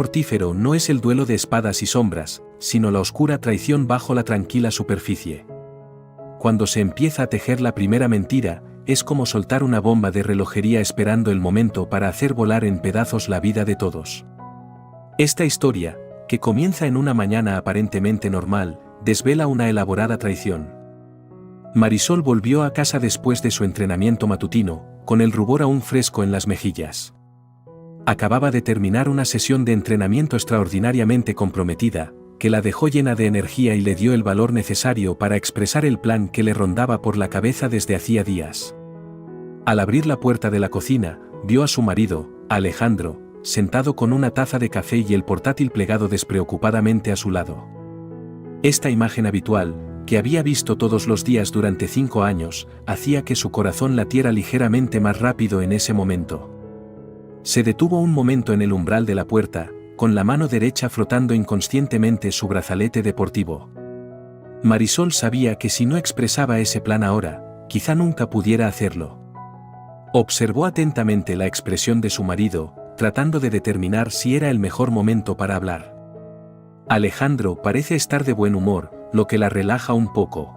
mortífero no es el duelo de espadas y sombras, sino la oscura traición bajo la tranquila superficie. Cuando se empieza a tejer la primera mentira, es como soltar una bomba de relojería esperando el momento para hacer volar en pedazos la vida de todos. Esta historia, que comienza en una mañana aparentemente normal, desvela una elaborada traición. Marisol volvió a casa después de su entrenamiento matutino, con el rubor aún fresco en las mejillas. Acababa de terminar una sesión de entrenamiento extraordinariamente comprometida, que la dejó llena de energía y le dio el valor necesario para expresar el plan que le rondaba por la cabeza desde hacía días. Al abrir la puerta de la cocina, vio a su marido, Alejandro, sentado con una taza de café y el portátil plegado despreocupadamente a su lado. Esta imagen habitual, que había visto todos los días durante 5 años, hacía que su corazón latiera ligeramente más rápido en ese momento. Se detuvo un momento en el umbral de la puerta, con la mano derecha frotando inconscientemente su brazalete deportivo. Marisol sabía que si no expresaba ese plan ahora, quizá nunca pudiera hacerlo. Observó atentamente la expresión de su marido, tratando de determinar si era el mejor momento para hablar. Alejandro parece estar de buen humor, lo que la relaja un poco.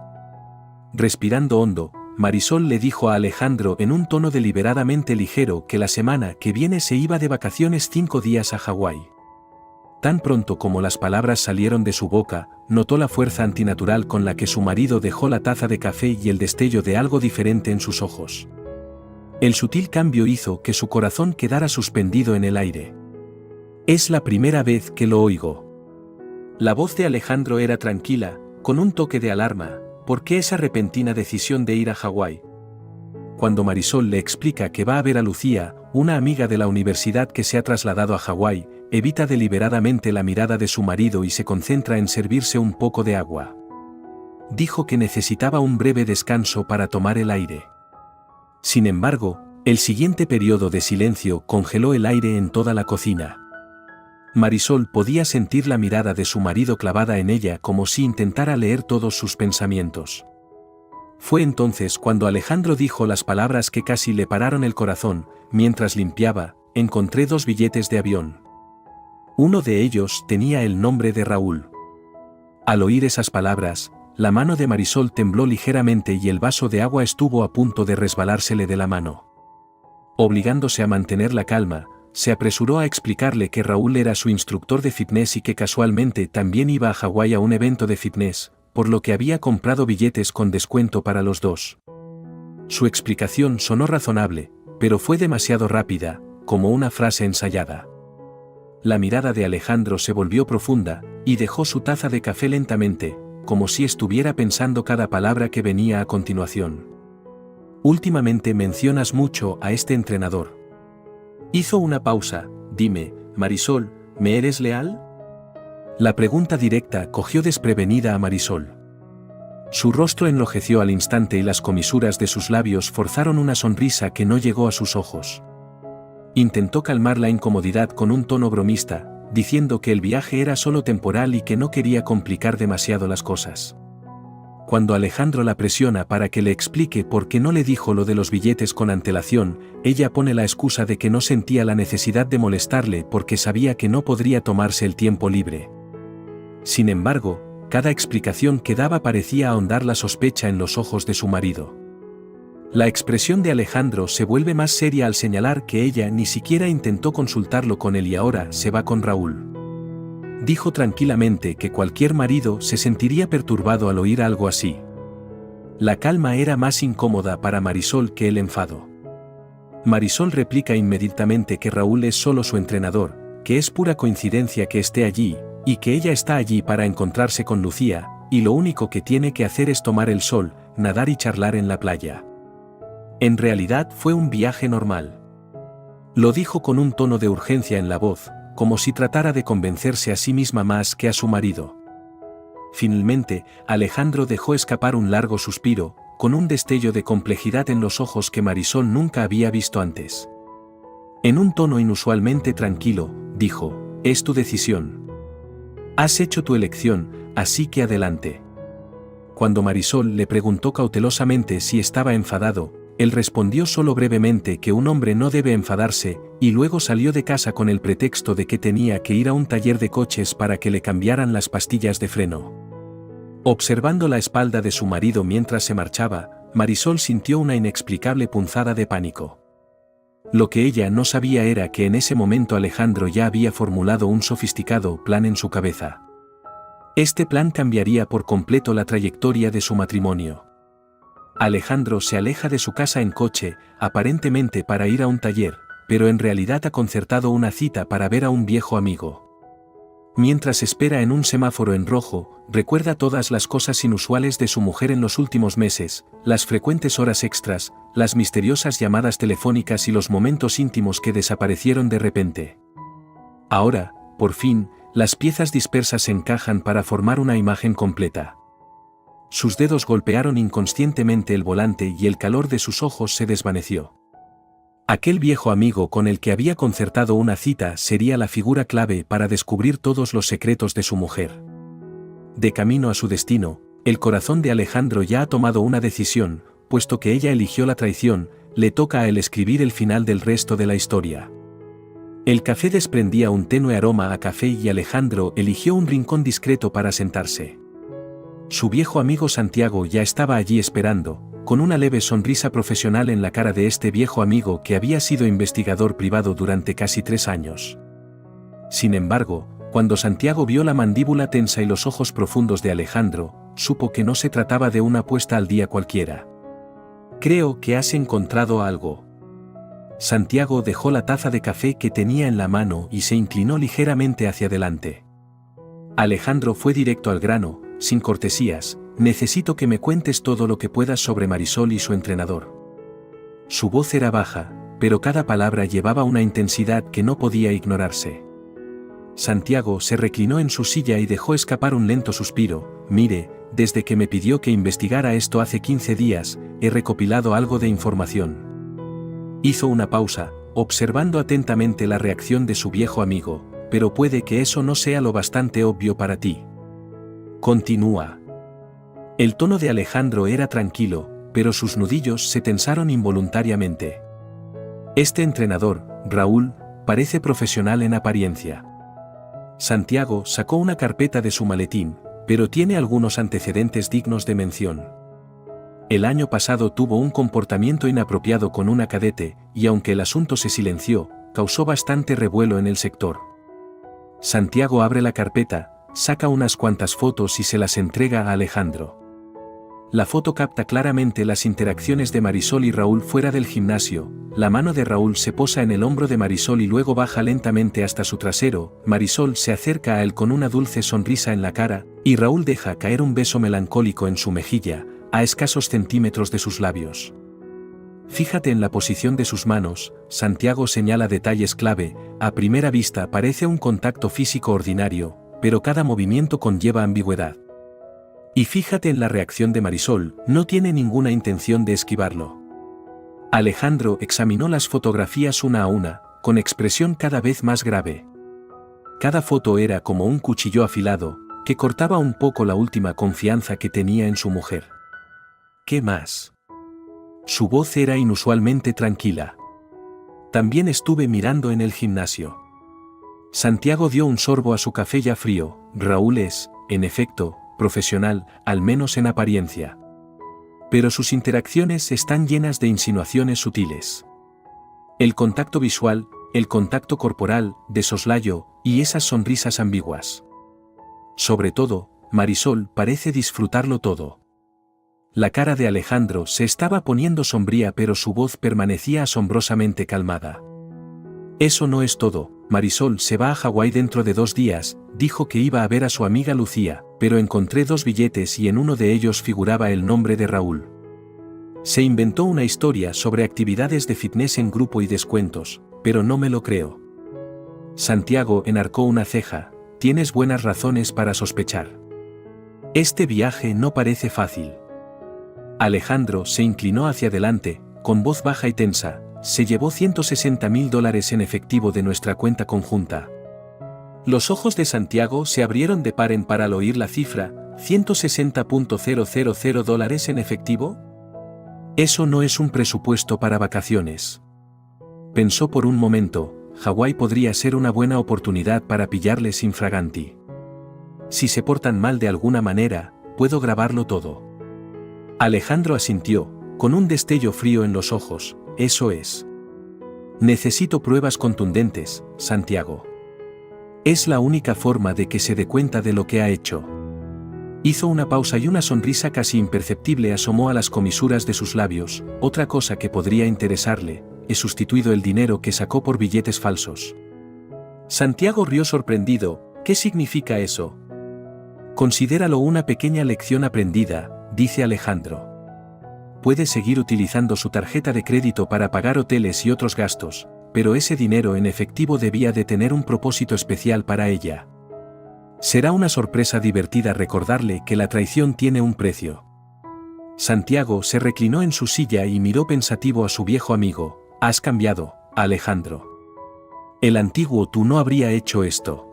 Respirando hondo, Marisol le dijo a Alejandro en un tono deliberadamente ligero que la semana que viene se iba de vacaciones 5 días a Hawái. Tan pronto como las palabras salieron de su boca, notó la fuerza antinatural con la que su marido dejó la taza de café y el destello de algo diferente en sus ojos. El sutil cambio hizo que su corazón quedara suspendido en el aire. Es la primera vez que lo oigo. La voz de Alejandro era tranquila, con un toque de alarma. ¿Por qué esa repentina decisión de ir a Hawái? Cuando Marisol le explica que va a ver a Lucía, una amiga de la universidad que se ha trasladado a Hawái, evita deliberadamente la mirada de su marido y se concentra en servirse un poco de agua. Dijo que necesitaba un breve descanso para tomar el aire. Sin embargo, el siguiente periodo de silencio congeló el aire en toda la cocina. Marisol podía sentir la mirada de su marido clavada en ella como si intentara leer todos sus pensamientos. Fue entonces cuando Alejandro dijo las palabras que casi le pararon el corazón. Mientras limpiaba, encontré 2 billetes de avión. Uno de ellos tenía el nombre de Raúl. Al oír esas palabras, la mano de Marisol tembló ligeramente y el vaso de agua estuvo a punto de resbalársele de la mano. Obligándose a mantener la calma, se apresuró a explicarle que Raúl era su instructor de fitness y que casualmente también iba a Hawái a un evento de fitness, por lo que había comprado billetes con descuento para los dos. Su explicación sonó razonable, pero fue demasiado rápida, como una frase ensayada. La mirada de Alejandro se volvió profunda, y dejó su taza de café lentamente, como si estuviera pensando cada palabra que venía a continuación. Últimamente mencionas mucho a este entrenador. Hizo una pausa. Dime, Marisol, ¿me eres leal? La pregunta directa cogió desprevenida a Marisol. Su rostro enrojeció al instante y las comisuras de sus labios forzaron una sonrisa que no llegó a sus ojos. Intentó calmar la incomodidad con un tono bromista, diciendo que el viaje era solo temporal y que no quería complicar demasiado las cosas. Cuando Alejandro la presiona para que le explique por qué no le dijo lo de los billetes con antelación, ella pone la excusa de que no sentía la necesidad de molestarle porque sabía que no podría tomarse el tiempo libre. Sin embargo, cada explicación que daba parecía ahondar la sospecha en los ojos de su marido. La expresión de Alejandro se vuelve más seria al señalar que ella ni siquiera intentó consultarlo con él y ahora se va con Raúl. Dijo tranquilamente que cualquier marido se sentiría perturbado al oír algo así. La calma era más incómoda para Marisol que el enfado. Marisol replica inmediatamente que Raúl es solo su entrenador, que es pura coincidencia que esté allí, y que ella está allí para encontrarse con Lucía, y lo único que tiene que hacer es tomar el sol, nadar y charlar en la playa. En realidad fue un viaje normal. Lo dijo con un tono de urgencia en la voz, como si tratara de convencerse a sí misma más que a su marido. Finalmente, Alejandro dejó escapar un largo suspiro, con un destello de complejidad en los ojos que Marisol nunca había visto antes. En un tono inusualmente tranquilo, dijo: «Es tu decisión. Has hecho tu elección, así que adelante». Cuando Marisol le preguntó cautelosamente si estaba enfadado, él respondió solo brevemente que un hombre no debe enfadarse, Y luego salió de casa con el pretexto de que tenía que ir a un taller de coches para que le cambiaran las pastillas de freno. Observando la espalda de su marido mientras se marchaba, Marisol sintió una inexplicable punzada de pánico. Lo que ella no sabía era que en ese momento Alejandro ya había formulado un sofisticado plan en su cabeza. Este plan cambiaría por completo la trayectoria de su matrimonio. Alejandro se aleja de su casa en coche, aparentemente para ir a un taller, pero en realidad ha concertado una cita para ver a un viejo amigo. Mientras espera en un semáforo en rojo, recuerda todas las cosas inusuales de su mujer en los últimos meses, las frecuentes horas extras, las misteriosas llamadas telefónicas y los momentos íntimos que desaparecieron de repente. Ahora, por fin, las piezas dispersas se encajan para formar una imagen completa. Sus dedos golpearon inconscientemente el volante y el calor de sus ojos se desvaneció. Aquel viejo amigo con el que había concertado una cita sería la figura clave para descubrir todos los secretos de su mujer. De camino a su destino, el corazón de Alejandro ya ha tomado una decisión, puesto que ella eligió la traición, le toca a él escribir el final del resto de la historia. El café desprendía un tenue aroma a café y Alejandro eligió un rincón discreto para sentarse. Su viejo amigo Santiago ya estaba allí esperando, con una leve sonrisa profesional en la cara de este viejo amigo que había sido investigador privado durante casi 3 años. Sin embargo, cuando Santiago vio la mandíbula tensa y los ojos profundos de Alejandro, supo que no se trataba de una apuesta al día cualquiera. «Creo que has encontrado algo». Santiago dejó la taza de café que tenía en la mano y se inclinó ligeramente hacia adelante. Alejandro fue directo al grano, sin cortesías: «Necesito que me cuentes todo lo que puedas sobre Marisol y su entrenador». Su voz era baja, pero cada palabra llevaba una intensidad que no podía ignorarse. Santiago se reclinó en su silla y dejó escapar un lento suspiro. «Mire, desde que me pidió que investigara esto hace 15 días, he recopilado algo de información». Hizo una pausa, observando atentamente la reacción de su viejo amigo. «Pero puede que eso no sea lo bastante obvio para ti». Continúa. El tono de Alejandro era tranquilo, pero sus nudillos se tensaron involuntariamente. «Este entrenador, Raúl, parece profesional en apariencia». Santiago sacó una carpeta de su maletín, pero tiene algunos antecedentes dignos de mención. El año pasado tuvo un comportamiento inapropiado con una cadete, y aunque el asunto se silenció, causó bastante revuelo en el sector. Santiago abre la carpeta, saca unas cuantas fotos y se las entrega a Alejandro. La foto capta claramente las interacciones de Marisol y Raúl fuera del gimnasio. La mano de Raúl se posa en el hombro de Marisol y luego baja lentamente hasta su trasero. Marisol se acerca a él con una dulce sonrisa en la cara, y Raúl deja caer un beso melancólico en su mejilla, a escasos centímetros de sus labios. «Fíjate en la posición de sus manos», Santiago señala detalles clave. «A primera vista parece un contacto físico ordinario, pero cada movimiento conlleva ambigüedad. Y fíjate en la reacción de Marisol, no tiene ninguna intención de esquivarlo». Alejandro examinó las fotografías una a una, con expresión cada vez más grave. Cada foto era como un cuchillo afilado, que cortaba un poco la última confianza que tenía en su mujer. «¿Qué más?». Su voz era inusualmente tranquila. «También estuve mirando en el gimnasio». Santiago dio un sorbo a su café ya frío. «Raúl es, en efecto, profesional, al menos en apariencia. Pero sus interacciones están llenas de insinuaciones sutiles. El contacto visual, el contacto corporal, de soslayo, y esas sonrisas ambiguas. Sobre todo, Marisol parece disfrutarlo todo». La cara de Alejandro se estaba poniendo sombría, pero su voz permanecía asombrosamente calmada. «Eso no es todo. Marisol se va a Hawái dentro de 2 días, dijo que iba a ver a su amiga Lucía, pero encontré 2 billetes y en uno de ellos figuraba el nombre de Raúl. Se inventó una historia sobre actividades de fitness en grupo y descuentos, pero no me lo creo». Santiago enarcó una ceja. «Tienes buenas razones para sospechar. Este viaje no parece fácil». Alejandro se inclinó hacia adelante, con voz baja y tensa. «Se llevó $160.000 en efectivo de nuestra cuenta conjunta». Los ojos de Santiago se abrieron de par en par al oír la cifra. $160.000 en efectivo. Eso no es un presupuesto para vacaciones. Pensó por un momento, Hawái podría ser una buena oportunidad para pillarles infraganti. Si se portan mal de alguna manera, puedo grabarlo todo. Alejandro asintió, con un destello frío en los ojos. Eso es. Necesito pruebas contundentes, Santiago. Es la única forma de que se dé cuenta de lo que ha hecho. Hizo una pausa y una sonrisa casi imperceptible asomó a las comisuras de sus labios. Otra cosa que podría interesarle: he sustituido el dinero que sacó por billetes falsos. Santiago rió sorprendido. ¿Qué significa eso? Considéralo una pequeña lección aprendida, dice Alejandro. Puede seguir utilizando su tarjeta de crédito para pagar hoteles y otros gastos, pero ese dinero en efectivo debía de tener un propósito especial para ella. Será una sorpresa divertida recordarle que la traición tiene un precio. Santiago se reclinó en su silla y miró pensativo a su viejo amigo. Has cambiado, Alejandro. El antiguo tú no habría hecho esto.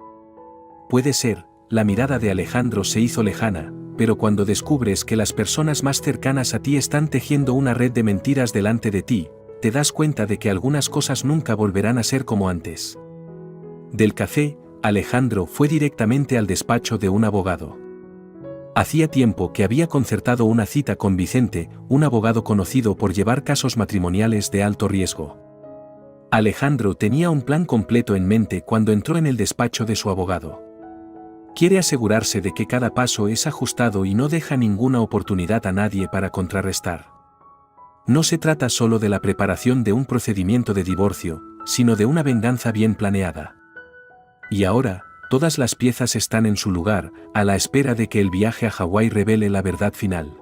Puede ser. La mirada de Alejandro se hizo lejana, pero cuando descubres que las personas más cercanas a ti están tejiendo una red de mentiras delante de ti, te das cuenta de que algunas cosas nunca volverán a ser como antes. Del café, Alejandro fue directamente al despacho de un abogado. Hacía tiempo que había concertado una cita con Vicente, un abogado conocido por llevar casos matrimoniales de alto riesgo. Alejandro tenía un plan completo en mente cuando entró en el despacho de su abogado. Quiere asegurarse de que cada paso es ajustado y no deja ninguna oportunidad a nadie para contrarrestar. No se trata solo de la preparación de un procedimiento de divorcio, sino de una venganza bien planeada. Y ahora, todas las piezas están en su lugar, a la espera de que el viaje a Hawái revele la verdad final.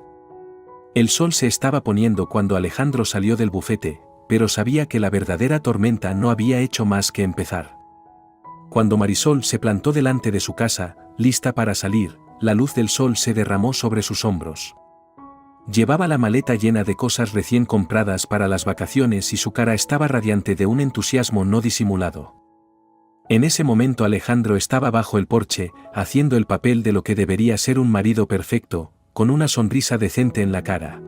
El sol se estaba poniendo cuando Alejandro salió del bufete, pero sabía que la verdadera tormenta no había hecho más que empezar. Cuando Marisol se plantó delante de su casa, lista para salir, la luz del sol se derramó sobre sus hombros. Llevaba la maleta llena de cosas recién compradas para las vacaciones y su cara estaba radiante de un entusiasmo no disimulado. En ese momento Alejandro estaba bajo el porche, haciendo el papel de lo que debería ser un marido perfecto, con una sonrisa decente en la cara.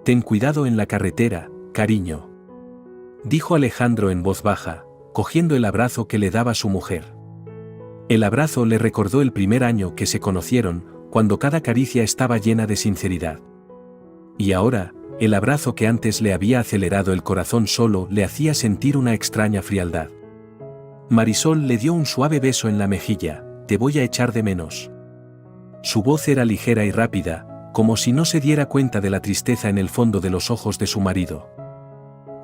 Ten cuidado en la carretera, cariño. Dijo Alejandro en voz baja, cogiendo el abrazo que le daba su mujer. El abrazo le recordó el primer año que se conocieron, cuando cada caricia estaba llena de sinceridad. Y ahora, el abrazo que antes le había acelerado el corazón solo le hacía sentir una extraña frialdad. Marisol le dio un suave beso en la mejilla. Te voy a echar de menos. Su voz era ligera y rápida, como si no se diera cuenta de la tristeza en el fondo de los ojos de su marido.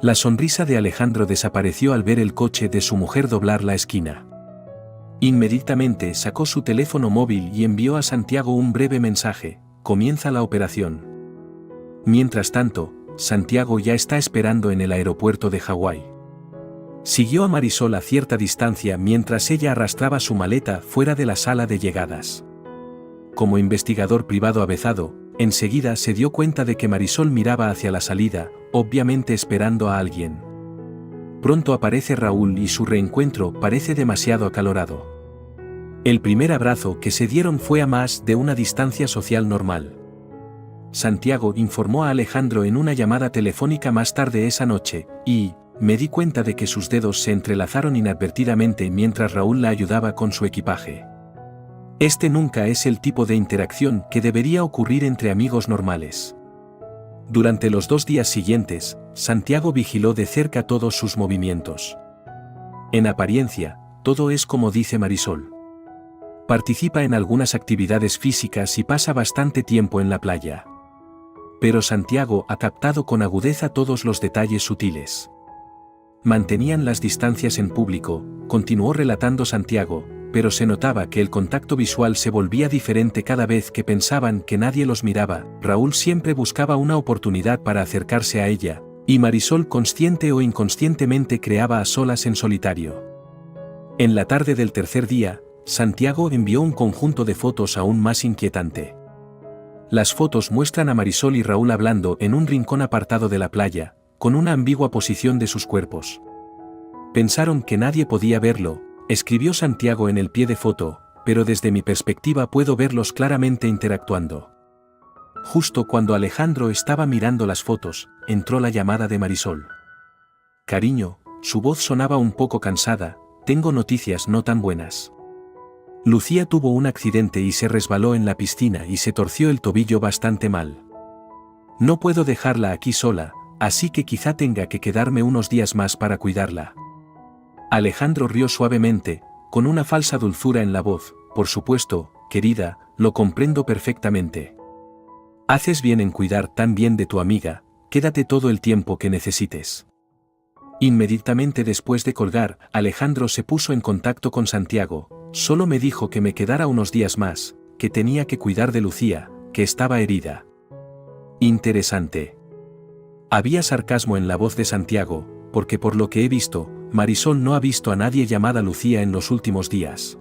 La sonrisa de Alejandro desapareció al ver el coche de su mujer doblar la esquina. Inmediatamente sacó su teléfono móvil y envió a Santiago un breve mensaje: comienza la operación. Mientras tanto, Santiago ya está esperando en el aeropuerto de Hawái. Siguió a Marisol a cierta distancia mientras ella arrastraba su maleta fuera de la sala de llegadas. Como investigador privado avezado, enseguida se dio cuenta de que Marisol miraba hacia la salida, obviamente esperando a alguien. Pronto aparece Raúl y su reencuentro parece demasiado acalorado. El primer abrazo que se dieron fue a más de una distancia social normal. Santiago informó a Alejandro en una llamada telefónica más tarde esa noche, y me di cuenta de que sus dedos se entrelazaron inadvertidamente mientras Raúl la ayudaba con su equipaje. Este nunca es el tipo de interacción que debería ocurrir entre amigos normales. Durante los 2 días siguientes, Santiago vigiló de cerca todos sus movimientos. En apariencia, todo es como dice Marisol. Participa en algunas actividades físicas y pasa bastante tiempo en la playa. Pero Santiago ha captado con agudeza todos los detalles sutiles. Mantenían las distancias en público, continuó relatando Santiago, pero se notaba que el contacto visual se volvía diferente cada vez que pensaban que nadie los miraba. Raúl siempre buscaba una oportunidad para acercarse a ella, y Marisol consciente o inconscientemente creaba a solas en solitario. En la tarde del tercer día, Santiago envió un conjunto de fotos aún más inquietante. Las fotos muestran a Marisol y Raúl hablando en un rincón apartado de la playa, con una ambigua posición de sus cuerpos. Pensaron que nadie podía verlo, escribió Santiago en el pie de foto, pero desde mi perspectiva puedo verlos claramente interactuando. Justo cuando Alejandro estaba mirando las fotos, entró la llamada de Marisol. Cariño, su voz sonaba un poco cansada, tengo noticias no tan buenas. Lucía tuvo un accidente y se resbaló en la piscina y se torció el tobillo bastante mal. No puedo dejarla aquí sola, así que quizá tenga que quedarme unos días más para cuidarla. Alejandro rió suavemente, con una falsa dulzura en la voz. Por supuesto, querida, lo comprendo perfectamente. Haces bien en cuidar tan bien de tu amiga, quédate todo el tiempo que necesites. Inmediatamente después de colgar, Alejandro se puso en contacto con Santiago. Solo me dijo que me quedara unos días más, que tenía que cuidar de Lucía, que estaba herida. Interesante. Había sarcasmo en la voz de Santiago, porque por lo que he visto, Marisol no ha visto a nadie llamada Lucía en los últimos días.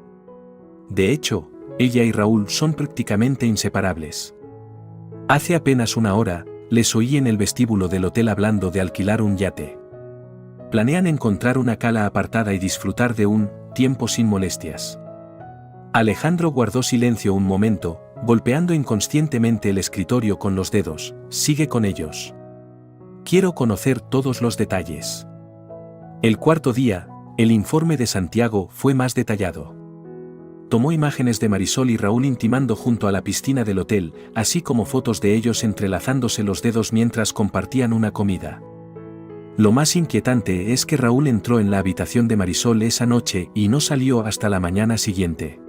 De hecho, ella y Raúl son prácticamente inseparables. Hace apenas una hora, les oí en el vestíbulo del hotel hablando de alquilar un yate. Planean encontrar una cala apartada y disfrutar de un tiempo sin molestias. Alejandro guardó silencio un momento, golpeando inconscientemente el escritorio con los dedos. Sigue con ellos. Quiero conocer todos los detalles. El cuarto día, el informe de Santiago fue más detallado. Tomó imágenes de Marisol y Raúl intimando junto a la piscina del hotel, así como fotos de ellos entrelazándose los dedos mientras compartían una comida. Lo más inquietante es que Raúl entró en la habitación de Marisol esa noche y no salió hasta la mañana siguiente.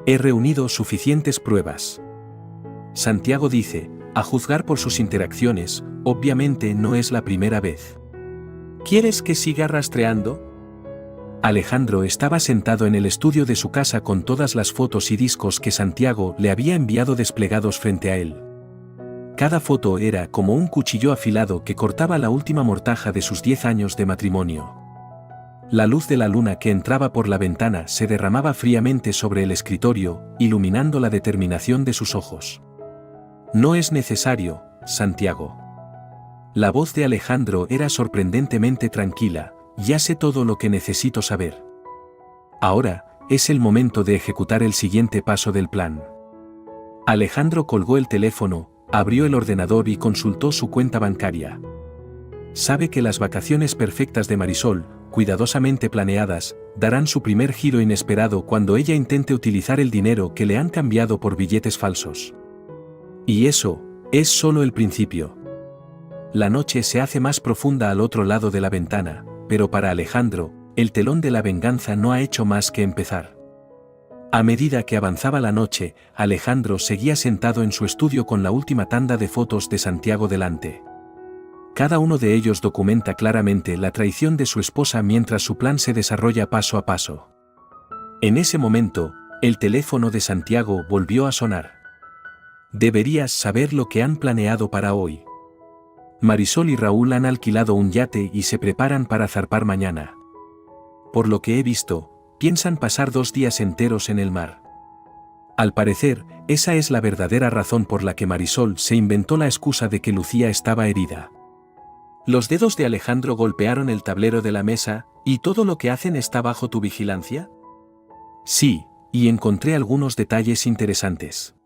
He reunido suficientes pruebas. Santiago dice, a juzgar por sus interacciones, obviamente no es la primera vez. ¿Quieres que siga rastreando? Alejandro estaba sentado en el estudio de su casa con todas las fotos y discos que Santiago le había enviado desplegados frente a él. Cada foto era como un cuchillo afilado que cortaba la última mortaja de sus 10 años de matrimonio. La luz de la luna que entraba por la ventana se derramaba fríamente sobre el escritorio, iluminando la determinación de sus ojos. No es necesario, Santiago. La voz de Alejandro era sorprendentemente tranquila. Ya sé todo lo que necesito saber. Ahora, es el momento de ejecutar el siguiente paso del plan. Alejandro colgó el teléfono, abrió el ordenador y consultó su cuenta bancaria. Sabe que las vacaciones perfectas de Marisol, cuidadosamente planeadas, darán su primer giro inesperado cuando ella intente utilizar el dinero que le han cambiado por billetes falsos. Y eso, es solo el principio. La noche se hace más profunda al otro lado de la ventana, pero para Alejandro, el telón de la venganza no ha hecho más que empezar. A medida que avanzaba la noche, Alejandro seguía sentado en su estudio con la última tanda de fotos de Santiago delante. Cada uno de ellos documenta claramente la traición de su esposa mientras su plan se desarrolla paso a paso. En ese momento, el teléfono de Santiago volvió a sonar. Deberías saber lo que han planeado para hoy. Marisol y Raúl han alquilado un yate y se preparan para zarpar mañana. Por lo que he visto, piensan pasar 2 días enteros en el mar. Al parecer, esa es la verdadera razón por la que Marisol se inventó la excusa de que Lucía estaba herida. Los dedos de Alejandro golpearon el tablero de la mesa. ¿Y todo lo que hacen está bajo tu vigilancia? Sí, y encontré algunos detalles interesantes.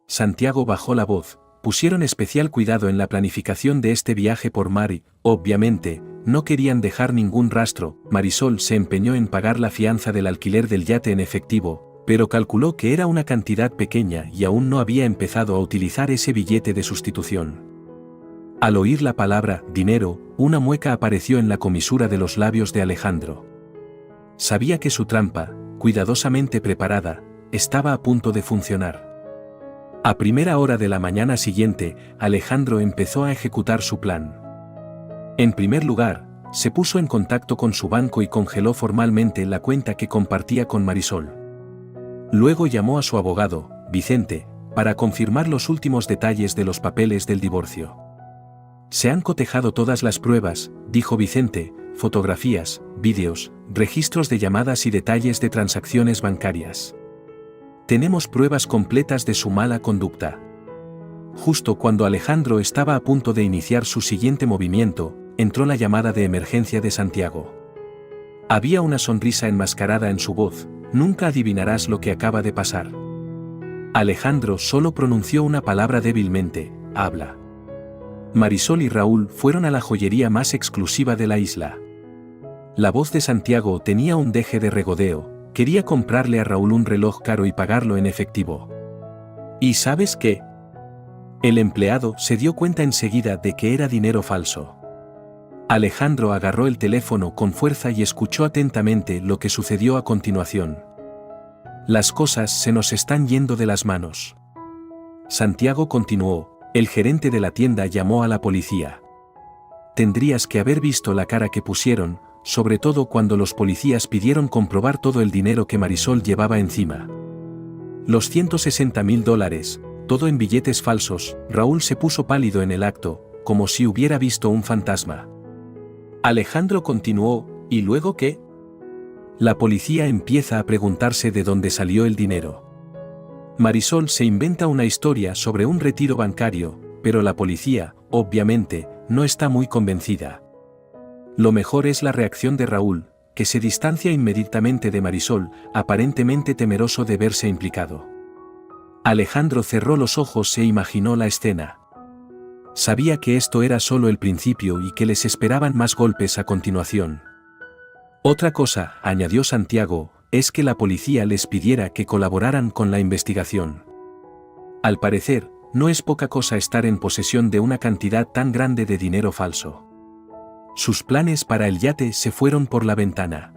Santiago bajó la voz. Pusieron especial cuidado en la planificación de este viaje por mar y, obviamente, no querían dejar ningún rastro. Marisol se empeñó en pagar la fianza del alquiler del yate en efectivo, pero calculó que era una cantidad pequeña y aún no había empezado a utilizar ese billete de sustitución. Al oír la palabra dinero, una mueca apareció en la comisura de los labios de Alejandro. Sabía que su trampa, cuidadosamente preparada, estaba a punto de funcionar. A primera hora de la mañana siguiente, Alejandro empezó a ejecutar su plan. En primer lugar, se puso en contacto con su banco y congeló formalmente la cuenta que compartía con Marisol. Luego llamó a su abogado, Vicente, para confirmar los últimos detalles de los papeles del divorcio. Se han cotejado todas las pruebas, dijo Vicente, fotografías, vídeos, registros de llamadas y detalles de transacciones bancarias. Tenemos pruebas completas de su mala conducta. Justo cuando Alejandro estaba a punto de iniciar su siguiente movimiento, entró la llamada de emergencia de Santiago. Había una sonrisa enmascarada en su voz. Nunca adivinarás lo que acaba de pasar. Alejandro solo pronunció una palabra débilmente: habla. Marisol y Raúl fueron a la joyería más exclusiva de la isla. La voz de Santiago tenía un deje de regodeo. Quería comprarle a Raúl un reloj caro y pagarlo en efectivo. ¿Y sabes qué? El empleado se dio cuenta enseguida de que era dinero falso. Alejandro agarró el teléfono con fuerza y escuchó atentamente lo que sucedió a continuación. Las cosas se nos están yendo de las manos. Santiago continuó, el gerente de la tienda llamó a la policía. Tendrías que haber visto la cara que pusieron, sobre todo cuando los policías pidieron comprobar todo el dinero que Marisol llevaba encima. Los $160.000, todo en billetes falsos. Raúl se puso pálido en el acto, como si hubiera visto un fantasma. Alejandro continuó, ¿y luego qué? La policía empieza a preguntarse de dónde salió el dinero. Marisol se inventa una historia sobre un retiro bancario, pero la policía, obviamente, no está muy convencida. Lo mejor es la reacción de Raúl, que se distancia inmediatamente de Marisol, aparentemente temeroso de verse implicado. Alejandro cerró los ojos e imaginó la escena. Sabía que esto era solo el principio y que les esperaban más golpes a continuación. Otra cosa, añadió Santiago, es que la policía les pidiera que colaboraran con la investigación. Al parecer, no es poca cosa estar en posesión de una cantidad tan grande de dinero falso. Sus planes para el yate se fueron por la ventana.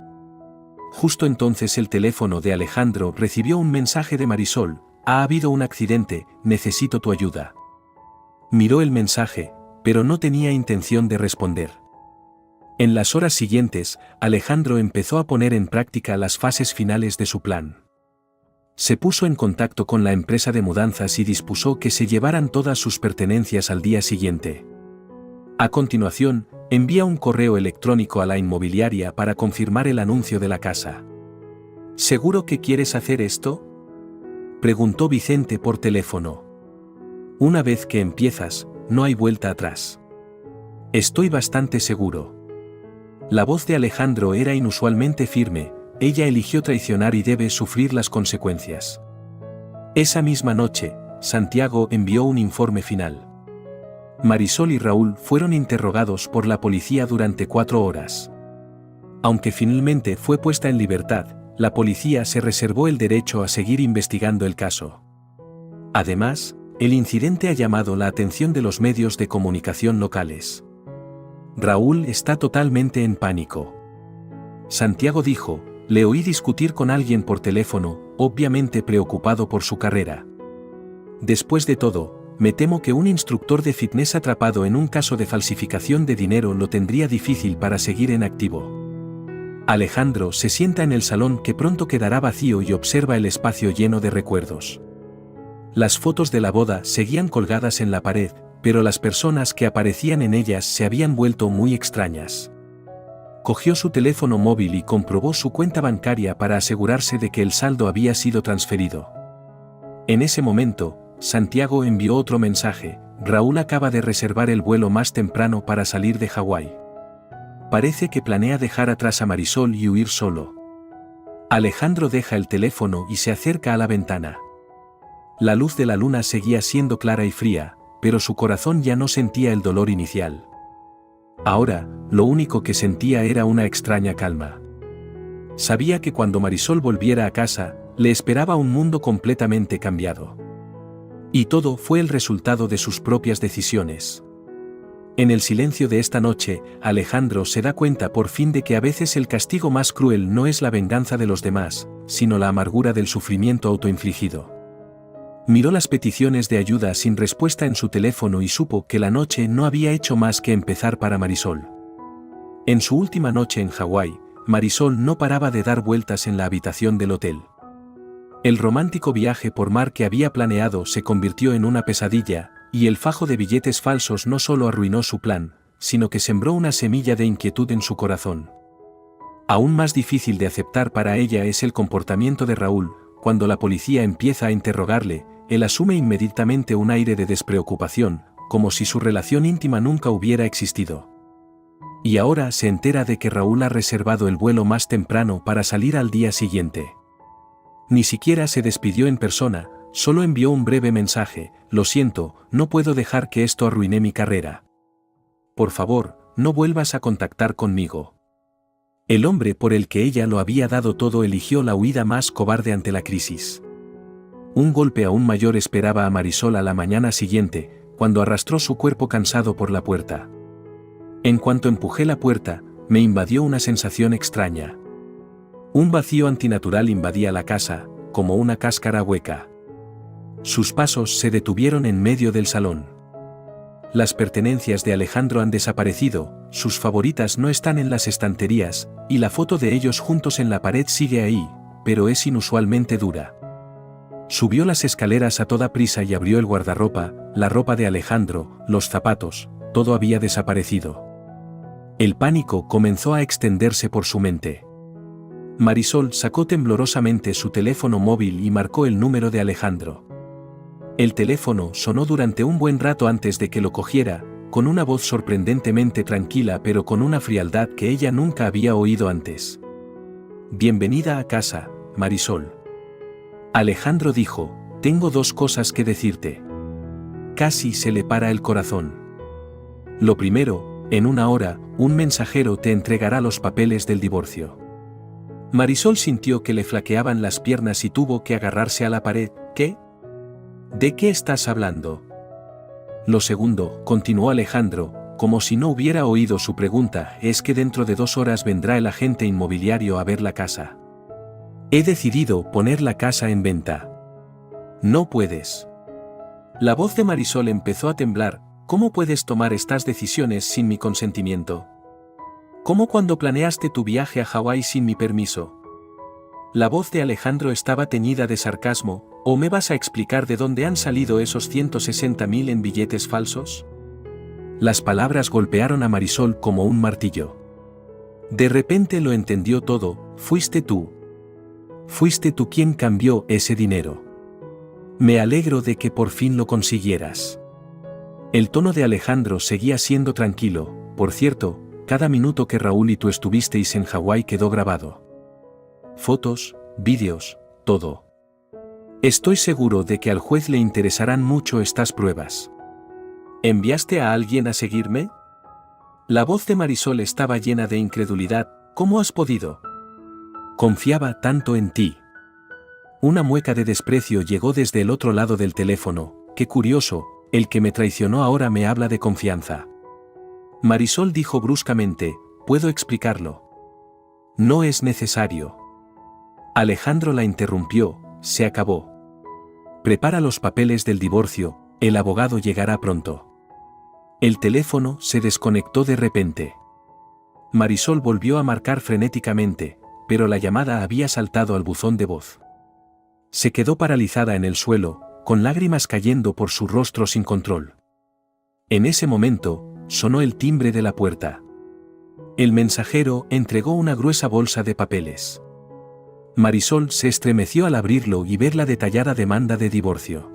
Justo entonces el teléfono de Alejandro recibió un mensaje de Marisol, ha habido un accidente, necesito tu ayuda. Miró el mensaje, pero no tenía intención de responder. En las horas siguientes, Alejandro empezó a poner en práctica las fases finales de su plan. Se puso en contacto con la empresa de mudanzas y dispuso que se llevaran todas sus pertenencias al día siguiente. A continuación, envía un correo electrónico a la inmobiliaria para confirmar el anuncio de la casa. ¿Seguro que quieres hacer esto?, preguntó Vicente por teléfono. Una vez que empiezas, no hay vuelta atrás. Estoy bastante seguro. La voz de Alejandro era inusualmente firme, ella eligió traicionar y debe sufrir las consecuencias. Esa misma noche, Santiago envió un informe final. Marisol y Raúl fueron interrogados por la policía durante 4 horas. Aunque finalmente fue puesta en libertad, la policía se reservó el derecho a seguir investigando el caso. Además, el incidente ha llamado la atención de los medios de comunicación locales. Raúl está totalmente en pánico. Santiago dijo, le oí discutir con alguien por teléfono, obviamente preocupado por su carrera. Después de todo, me temo que un instructor de fitness atrapado en un caso de falsificación de dinero lo tendría difícil para seguir en activo. Alejandro se sienta en el salón que pronto quedará vacío y observa el espacio lleno de recuerdos. Las fotos de la boda seguían colgadas en la pared, pero las personas que aparecían en ellas se habían vuelto muy extrañas. Cogió su teléfono móvil y comprobó su cuenta bancaria para asegurarse de que el saldo había sido transferido. En ese momento, Santiago envió otro mensaje, Raúl acaba de reservar el vuelo más temprano para salir de Hawái. Parece que planea dejar atrás a Marisol y huir solo. Alejandro deja el teléfono y se acerca a la ventana. La luz de la luna seguía siendo clara y fría, pero su corazón ya no sentía el dolor inicial. Ahora, lo único que sentía era una extraña calma. Sabía que cuando Marisol volviera a casa, le esperaba un mundo completamente cambiado. Y todo fue el resultado de sus propias decisiones. En el silencio de esta noche, Alejandro se da cuenta por fin de que a veces el castigo más cruel no es la venganza de los demás, sino la amargura del sufrimiento autoinfligido. Miró las peticiones de ayuda sin respuesta en su teléfono y supo que la noche no había hecho más que empezar para Marisol. En su última noche en Hawái, Marisol no paraba de dar vueltas en la habitación del hotel. El romántico viaje por mar que había planeado se convirtió en una pesadilla, y el fajo de billetes falsos no solo arruinó su plan, sino que sembró una semilla de inquietud en su corazón. Aún más difícil de aceptar para ella es el comportamiento de Raúl. Cuando la policía empieza a interrogarle, él asume inmediatamente un aire de despreocupación, como si su relación íntima nunca hubiera existido. Y ahora se entera de que Raúl ha reservado el vuelo más temprano para salir al día siguiente. Ni siquiera se despidió en persona, solo envió un breve mensaje, lo siento, no puedo dejar que esto arruine mi carrera. Por favor, no vuelvas a contactar conmigo. El hombre por el que ella lo había dado todo eligió la huida más cobarde ante la crisis. Un golpe aún mayor esperaba a Marisol a la mañana siguiente, cuando arrastró su cuerpo cansado por la puerta. En cuanto empujé la puerta, me invadió una sensación extraña. Un vacío antinatural invadía la casa, como una cáscara hueca. Sus pasos se detuvieron en medio del salón. Las pertenencias de Alejandro han desaparecido, sus favoritas no están en las estanterías, y la foto de ellos juntos en la pared sigue ahí, pero es inusualmente dura. Subió las escaleras a toda prisa y abrió el guardarropa, la ropa de Alejandro, los zapatos, todo había desaparecido. El pánico comenzó a extenderse por su mente. Marisol sacó temblorosamente su teléfono móvil y marcó el número de Alejandro. El teléfono sonó durante un buen rato antes de que lo cogiera, con una voz sorprendentemente tranquila pero con una frialdad que ella nunca había oído antes. «Bienvenida a casa, Marisol». Alejandro dijo, «Tengo dos cosas que decirte». Casi se le para el corazón. Lo primero, en una hora, un mensajero te entregará los papeles del divorcio. Marisol sintió que le flaqueaban las piernas y tuvo que agarrarse a la pared. ¿Qué? ¿De qué estás hablando? Lo segundo, continuó Alejandro, como si no hubiera oído su pregunta, es que dentro de 2 horas vendrá el agente inmobiliario a ver la casa. He decidido poner la casa en venta. No puedes. La voz de Marisol empezó a temblar. ¿Cómo puedes tomar estas decisiones sin mi consentimiento? ¿Cómo cuando planeaste tu viaje a Hawái sin mi permiso? La voz de Alejandro estaba teñida de sarcasmo. ¿O me vas a explicar de dónde han salido esos 160.000 en billetes falsos? Las palabras golpearon a Marisol como un martillo. De repente lo entendió todo, fuiste tú. Fuiste tú quien cambió ese dinero. Me alegro de que por fin lo consiguieras. El tono de Alejandro seguía siendo tranquilo, por cierto, cada minuto que Raúl y tú estuvisteis en Hawái quedó grabado. Fotos, vídeos, todo. Estoy seguro de que al juez le interesarán mucho estas pruebas. ¿Enviaste a alguien a seguirme? La voz de Marisol estaba llena de incredulidad. ¿Cómo has podido? Confiaba tanto en ti. Una mueca de desprecio llegó desde el otro lado del teléfono. Qué curioso, el que me traicionó ahora me habla de confianza. Marisol dijo bruscamente, puedo explicarlo. No es necesario. Alejandro la interrumpió, se acabó. Prepara los papeles del divorcio, el abogado llegará pronto. El teléfono se desconectó de repente. Marisol volvió a marcar frenéticamente, pero la llamada había saltado al buzón de voz. Se quedó paralizada en el suelo, con lágrimas cayendo por su rostro sin control. En ese momento, sonó el timbre de la puerta. El mensajero entregó una gruesa bolsa de papeles. Marisol se estremeció al abrirlo y ver la detallada demanda de divorcio.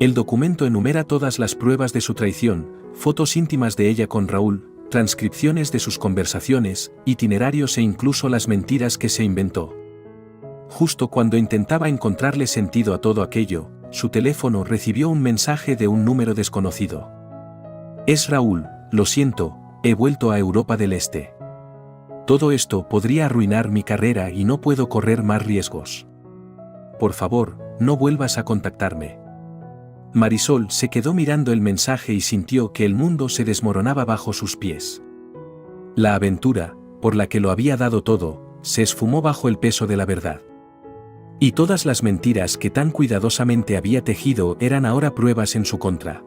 El documento enumera todas las pruebas de su traición, fotos íntimas de ella con Raúl, transcripciones de sus conversaciones, itinerarios e incluso las mentiras que se inventó. Justo cuando intentaba encontrarle sentido a todo aquello, su teléfono recibió un mensaje de un número desconocido. Es Raúl, lo siento, he vuelto a Europa del Este. Todo esto podría arruinar mi carrera y no puedo correr más riesgos. Por favor, no vuelvas a contactarme. Marisol se quedó mirando el mensaje y sintió que el mundo se desmoronaba bajo sus pies. La aventura, por la que lo había dado todo, se esfumó bajo el peso de la verdad. Y todas las mentiras que tan cuidadosamente había tejido eran ahora pruebas en su contra.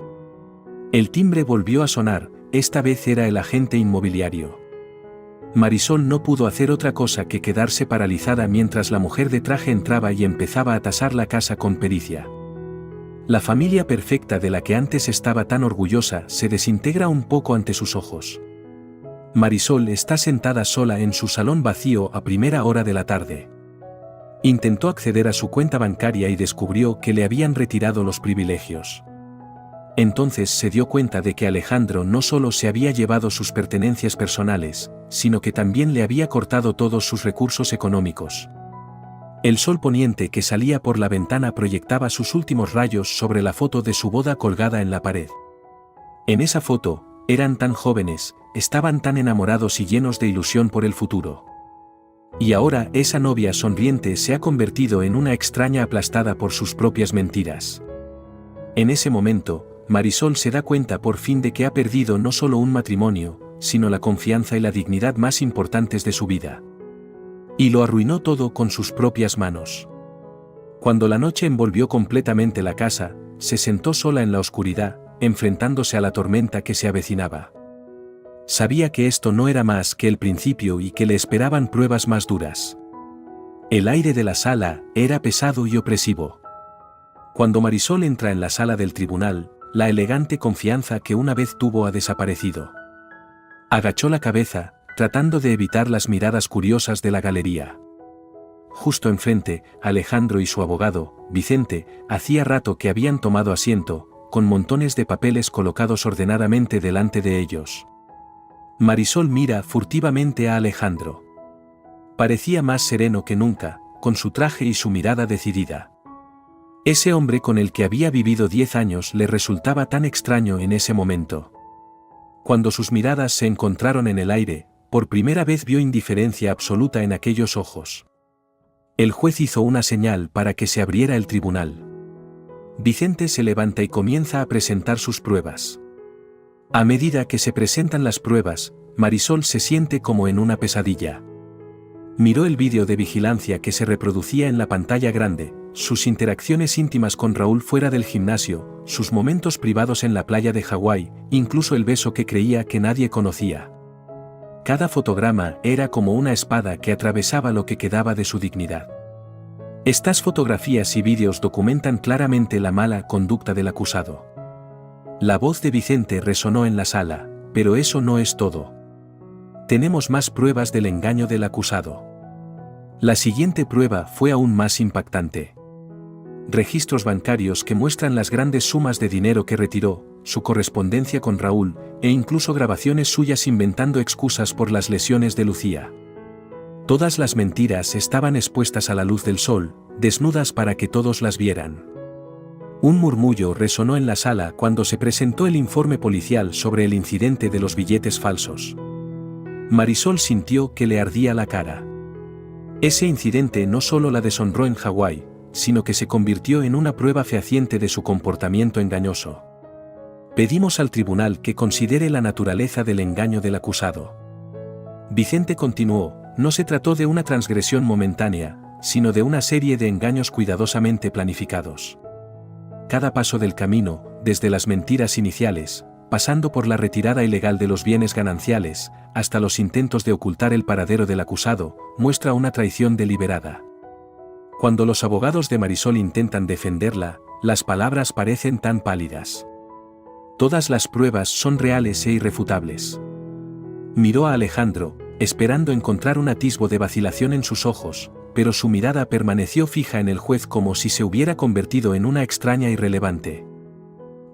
El timbre volvió a sonar, esta vez era el agente inmobiliario. Marisol no pudo hacer otra cosa que quedarse paralizada mientras la mujer de traje entraba y empezaba a tasar la casa con pericia. La familia perfecta de la que antes estaba tan orgullosa se desintegra un poco ante sus ojos. Marisol está sentada sola en su salón vacío a primera hora de la tarde. Intentó acceder a su cuenta bancaria y descubrió que le habían retirado los privilegios. Entonces se dio cuenta de que Alejandro no solo se había llevado sus pertenencias personales, sino que también le había cortado todos sus recursos económicos. El sol poniente que salía por la ventana proyectaba sus últimos rayos sobre la foto de su boda colgada en la pared. En esa foto, eran tan jóvenes, estaban tan enamorados y llenos de ilusión por el futuro. Y ahora esa novia sonriente se ha convertido en una extraña aplastada por sus propias mentiras. En ese momento, Marisol se da cuenta por fin de que ha perdido no solo un matrimonio, sino la confianza y la dignidad más importantes de su vida. Y lo arruinó todo con sus propias manos. Cuando la noche envolvió completamente la casa, se sentó sola en la oscuridad, enfrentándose a la tormenta que se avecinaba. Sabía que esto no era más que el principio y que le esperaban pruebas más duras. El aire de la sala era pesado y opresivo. Cuando Marisol entra en la sala del tribunal, la elegante confianza que una vez tuvo ha desaparecido. Agachó la cabeza, tratando de evitar las miradas curiosas de la galería. Justo enfrente, Alejandro y su abogado, Vicente, hacía rato que habían tomado asiento, con montones de papeles colocados ordenadamente delante de ellos. Marisol mira furtivamente a Alejandro. Parecía más sereno que nunca, con su traje y su mirada decidida. Ese hombre con el que había vivido 10 años le resultaba tan extraño en ese momento. Cuando sus miradas se encontraron en el aire, por primera vez vio indiferencia absoluta en aquellos ojos. El juez hizo una señal para que se abriera el tribunal. Vicente se levanta y comienza a presentar sus pruebas. A medida que se presentan las pruebas, Marisol se siente como en una pesadilla. Miró el vídeo de vigilancia que se reproducía en la pantalla grande, sus interacciones íntimas con Raúl fuera del gimnasio, sus momentos privados en la playa de Hawái, incluso el beso que creía que nadie conocía. Cada fotograma era como una espada que atravesaba lo que quedaba de su dignidad. Estas fotografías y vídeos documentan claramente la mala conducta del acusado. La voz de Vicente resonó en la sala, pero eso no es todo. Tenemos más pruebas del engaño del acusado. La siguiente prueba fue aún más impactante. Registros bancarios que muestran las grandes sumas de dinero que retiró, su correspondencia con Raúl, e incluso grabaciones suyas inventando excusas por las lesiones de Lucía. Todas las mentiras estaban expuestas a la luz del sol, desnudas para que todos las vieran. Un murmullo resonó en la sala cuando se presentó el informe policial sobre el incidente de los billetes falsos. Marisol sintió que le ardía la cara. Ese incidente no solo la deshonró en Hawái, sino que se convirtió en una prueba fehaciente de su comportamiento engañoso. Pedimos al tribunal que considere la naturaleza del engaño del acusado. Vicente continuó, no se trató de una transgresión momentánea, sino de una serie de engaños cuidadosamente planificados. Cada paso del camino, desde las mentiras iniciales, pasando por la retirada ilegal de los bienes gananciales, hasta los intentos de ocultar el paradero del acusado, muestra una traición deliberada. Cuando los abogados de Marisol intentan defenderla, las palabras parecen tan pálidas. Todas las pruebas son reales e irrefutables. Miró a Alejandro, esperando encontrar un atisbo de vacilación en sus ojos, pero su mirada permaneció fija en el juez como si se hubiera convertido en una extraña irrelevante.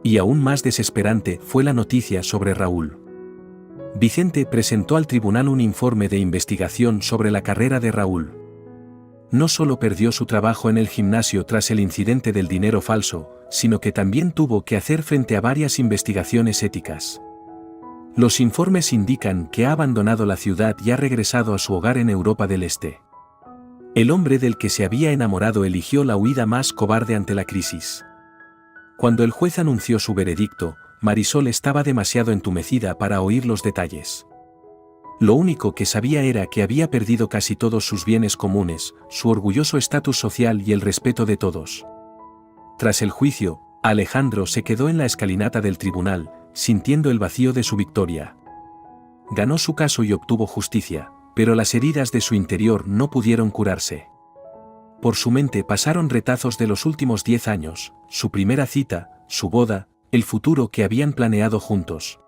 Y aún más desesperante fue la noticia sobre Raúl. Vicente presentó al tribunal un informe de investigación sobre la carrera de Raúl. No solo perdió su trabajo en el gimnasio tras el incidente del dinero falso, sino que también tuvo que hacer frente a varias investigaciones éticas. Los informes indican que ha abandonado la ciudad y ha regresado a su hogar en Europa del Este. El hombre del que se había enamorado eligió la huida más cobarde ante la crisis. Cuando el juez anunció su veredicto, Marisol estaba demasiado entumecida para oír los detalles. Lo único que sabía era que había perdido casi todos sus bienes comunes, su orgulloso estatus social y el respeto de todos. Tras el juicio, Alejandro se quedó en la escalinata del tribunal, sintiendo el vacío de su victoria. Ganó su caso y obtuvo justicia, pero las heridas de su interior no pudieron curarse. Por su mente pasaron retazos de los últimos 10 años, su primera cita, su boda, el futuro que habían planeado juntos.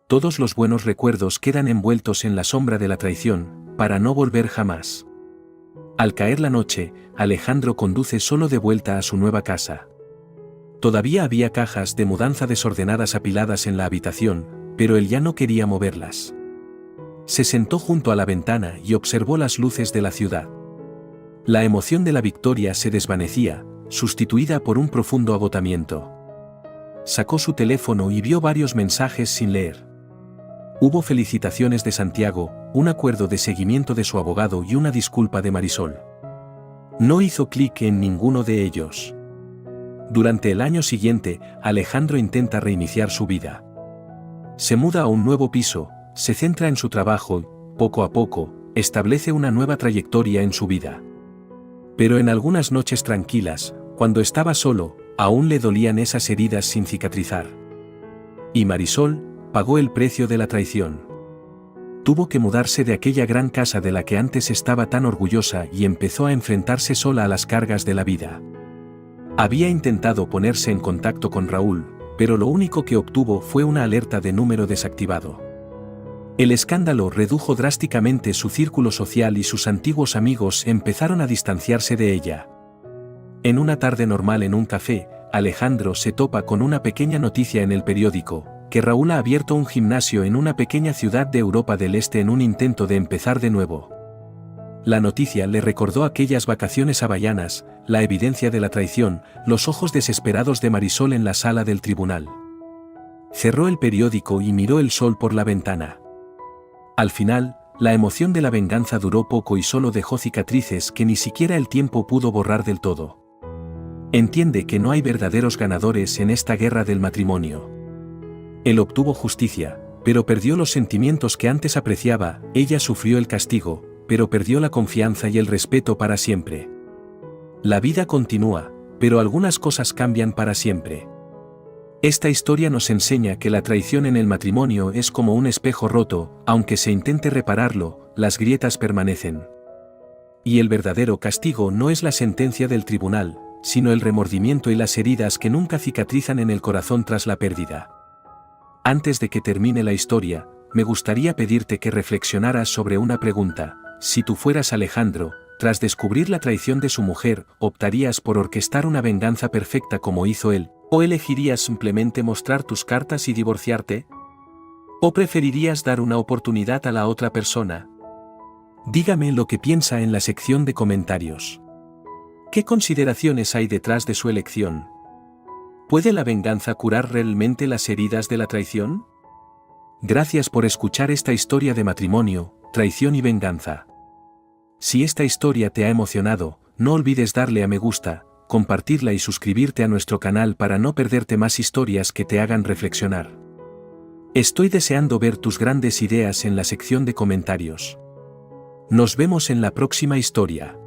Todos los buenos recuerdos quedan envueltos en la sombra de la traición, para no volver jamás. Al caer la noche, Alejandro conduce solo de vuelta a su nueva casa. Todavía había cajas de mudanza desordenadas apiladas en la habitación, pero él ya no quería moverlas. Se sentó junto a la ventana y observó las luces de la ciudad. La emoción de la victoria se desvanecía, sustituida por un profundo agotamiento. Sacó su teléfono y vio varios mensajes sin leer. Hubo felicitaciones de Santiago, un acuerdo de seguimiento de su abogado y una disculpa de Marisol. No hizo clic en ninguno de ellos. Durante el año siguiente, Alejandro intenta reiniciar su vida. Se muda a un nuevo piso, se centra en su trabajo y, poco a poco, establece una nueva trayectoria en su vida. Pero en algunas noches tranquilas, cuando estaba solo, aún le dolían esas heridas sin cicatrizar. Y Marisol pagó el precio de la traición. Tuvo que mudarse de aquella gran casa de la que antes estaba tan orgullosa y empezó a enfrentarse sola a las cargas de la vida. Había intentado ponerse en contacto con Raúl, pero lo único que obtuvo fue una alerta de número desactivado. El escándalo redujo drásticamente su círculo social y sus antiguos amigos empezaron a distanciarse de ella. En una tarde normal en un café, Alejandro se topa con una pequeña noticia en el periódico, que Raúl ha abierto un gimnasio en una pequeña ciudad de Europa del Este en un intento de empezar de nuevo. La noticia le recordó aquellas vacaciones hawaianas, la evidencia de la traición, los ojos desesperados de Marisol en la sala del tribunal. Cerró el periódico y miró el sol por la ventana. Al final, la emoción de la venganza duró poco y solo dejó cicatrices que ni siquiera el tiempo pudo borrar del todo. Entiende que no hay verdaderos ganadores en esta guerra del matrimonio. Él obtuvo justicia, pero perdió los sentimientos que antes apreciaba, ella sufrió el castigo, pero perdió la confianza y el respeto para siempre. La vida continúa, pero algunas cosas cambian para siempre. Esta historia nos enseña que la traición en el matrimonio es como un espejo roto, aunque se intente repararlo, las grietas permanecen. Y el verdadero castigo no es la sentencia del tribunal, sino el remordimiento y las heridas que nunca cicatrizan en el corazón tras la pérdida. Antes de que termine la historia, me gustaría pedirte que reflexionaras sobre una pregunta. Si tú fueras Alejandro, tras descubrir la traición de su mujer, ¿optarías por orquestar una venganza perfecta como hizo él? ¿O elegirías simplemente mostrar tus cartas y divorciarte? ¿O preferirías dar una oportunidad a la otra persona? Dígame lo que piensa en la sección de comentarios. ¿Qué consideraciones hay detrás de su elección? ¿Puede la venganza curar realmente las heridas de la traición? Gracias por escuchar esta historia de matrimonio, traición y venganza. Si esta historia te ha emocionado, no olvides darle a me gusta, compartirla y suscribirte a nuestro canal para no perderte más historias que te hagan reflexionar. Estoy deseando ver tus grandes ideas en la sección de comentarios. Nos vemos en la próxima historia.